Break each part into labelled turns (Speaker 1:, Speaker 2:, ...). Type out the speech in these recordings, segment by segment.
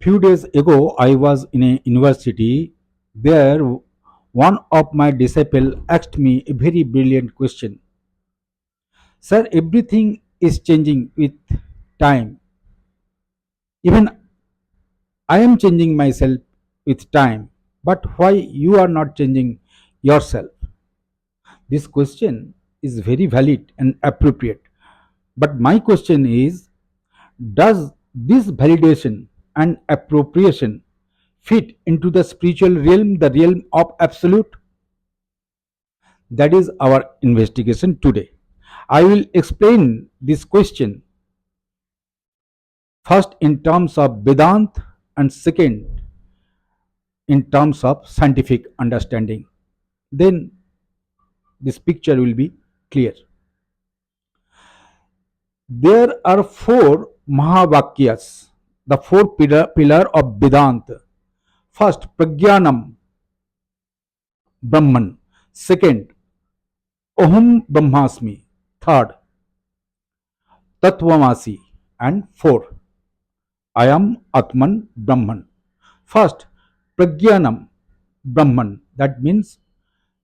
Speaker 1: Few days ago, I was in a university. There, one of my disciples asked me a very brilliant question. Sir, everything is changing with time. Even I am changing myself with time. But why you are not changing yourself? This question is very valid and appropriate. But my question is, does this validation and appropriation fit into the spiritual realm, the realm of absolute? That is our investigation today. I will explain this question first in terms of Vedant and second in terms of scientific understanding. Then this picture will be clear. There are four Mahavakyas, the four pillar of Vedanta. First, Pragyanam, Brahman. Second, Aham Brahmasmi. Third, Tattvamasi. And fourth, I am Atman Brahman. First, Pragyanam Brahman. That means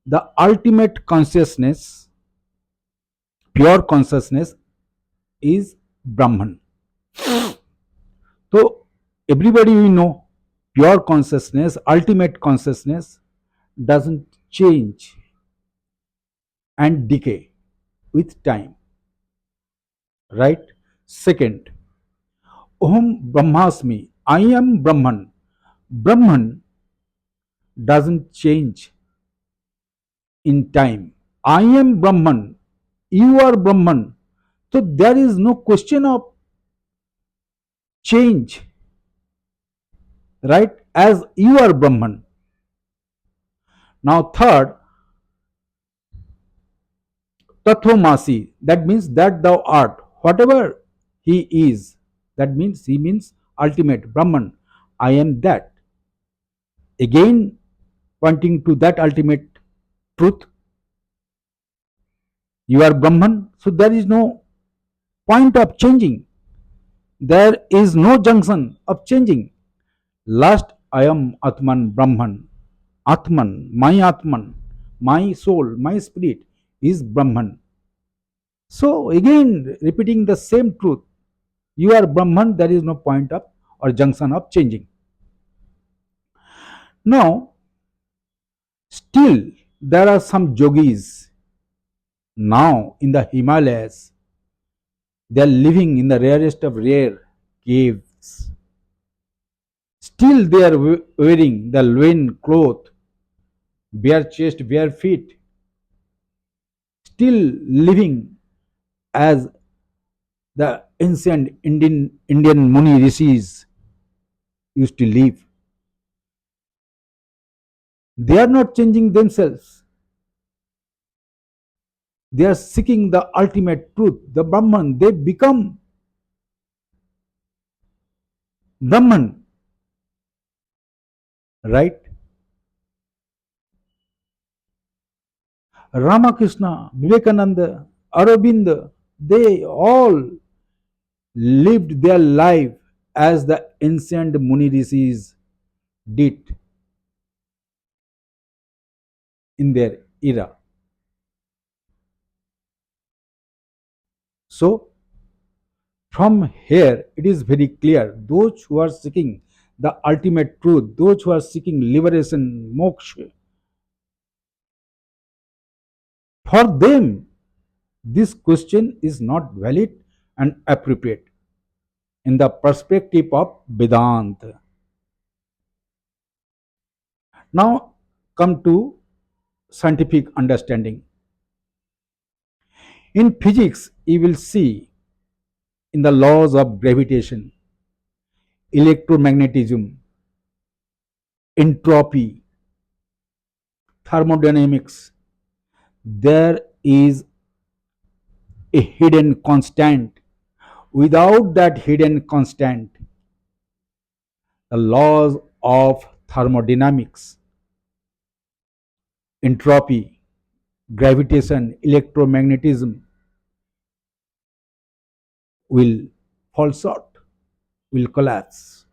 Speaker 1: the ultimate consciousness, pure consciousness is Brahman. So, everybody we know, pure consciousness, ultimate consciousness doesn't change and decay with time, right? Second, Om Brahmasmi, I am Brahman. Brahman doesn't change in time. I am Brahman. You are Brahman. So there is no question of change, right? As you are Brahman. Now, third, Tattvamasi. That means that thou art. Whatever he is, that means he means ultimate Brahman. I am that. Again, pointing to that ultimate truth. You are Brahman. So there is no point of changing. There is no junction of changing. Last, I am Atman Brahman. Atman, my soul, my spirit is Brahman. So again, repeating the same truth. You are Brahman, there is no point of or junction of changing. Now, still there are some yogis now in the Himalayas. They are living in the rarest of rare caves. Still they are wearing the loin cloth, bare chest, bare feet, still living as the ancient Indian Muni rishis used to live. They are not changing themselves. They are seeking the ultimate truth, the Brahman. They become Brahman, right? Ramakrishna, Vivekananda, Aurobindo, they all lived their life as the ancient Muni rishis did in their era. So, from here, it is very clear those who are seeking the ultimate truth, those who are seeking liberation, moksha, for them, this question is not valid and appropriate in the perspective of Vedanta. Now, come to scientific understanding. In physics, you will see in the laws of gravitation, electromagnetism, entropy, thermodynamics, there is a hidden constant. Without that hidden constant, the laws of thermodynamics, entropy, gravitation, electromagnetism will fall short, will collapse.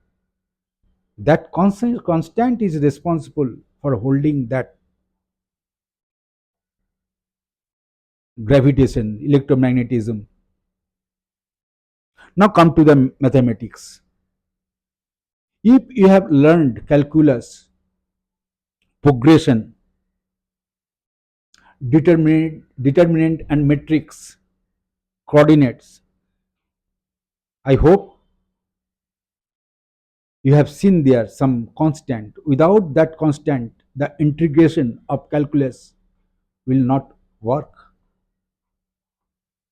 Speaker 1: That constant is responsible for holding that gravitation, electromagnetism. Now come to the mathematics. If you have learned calculus, progression, determinant and matrix, coordinates, I hope you have seen there some constant. Without that constant, the integration of calculus will not work.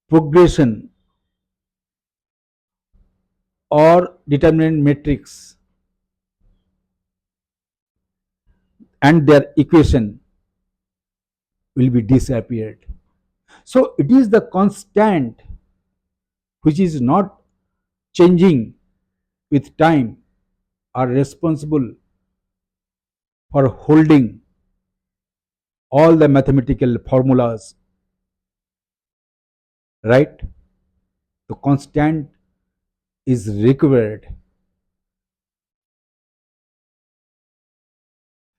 Speaker 1: Progression or determinant matrix and their equation will be disappeared. So it is the constant which is not changing with time are responsible for holding all the mathematical formulas, right? The constant is required.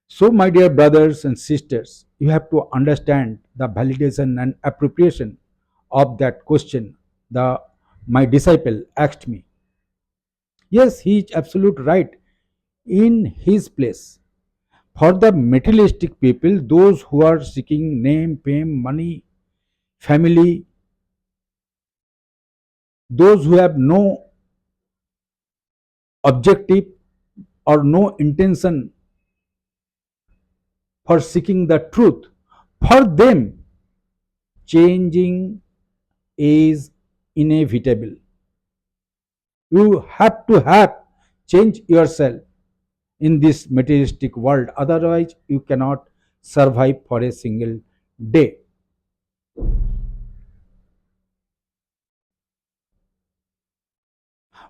Speaker 1: So, my dear brothers and sisters, you have to understand the validation and appropriation of that question. The my disciple asked me. Yes, he is absolute right in his place. For the materialistic people, those who are seeking name, fame, money, family, those who have no objective or no intention for seeking the truth, for them, changing is inevitable. You have to have change yourself in this materialistic world, otherwise you cannot survive for a single day.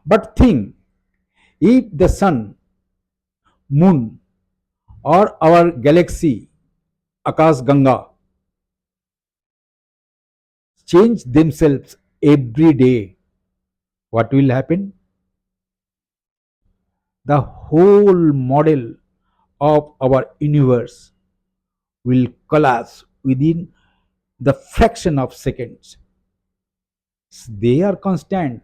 Speaker 1: But think, if the sun, moon, or our galaxy Akash Ganga change themselves every day, what will happen? The whole model of our universe will collapse within the fraction of seconds. They are constant,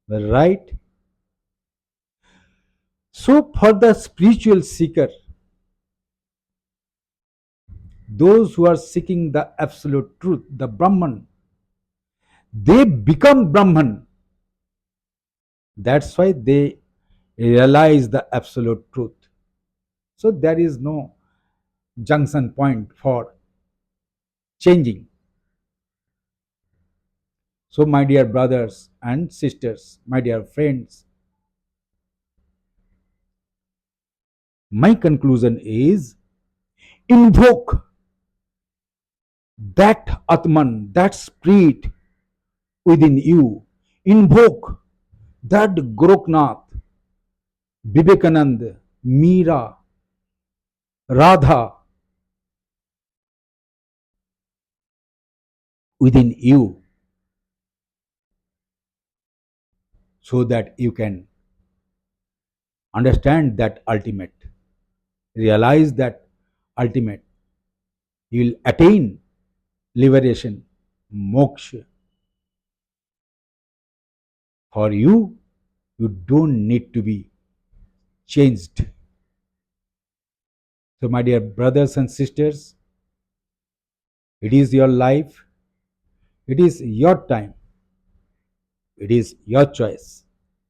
Speaker 1: right? So, for the spiritual seeker, those who are seeking the absolute truth, the Brahman, they become Brahman. That's why they realize the absolute truth. So, there is no junction point for changing. So, my dear brothers and sisters, my dear friends, my conclusion is invoke that Atman, that spirit within you. Invoke that Goknath, Vivekanand, Meera, Radha within you so that you can understand that ultimate, realize that ultimate. You will attain liberation, moksha. For you, you don't need to be changed. So, my dear brothers and sisters, it is your life, it is your time, it is your choice.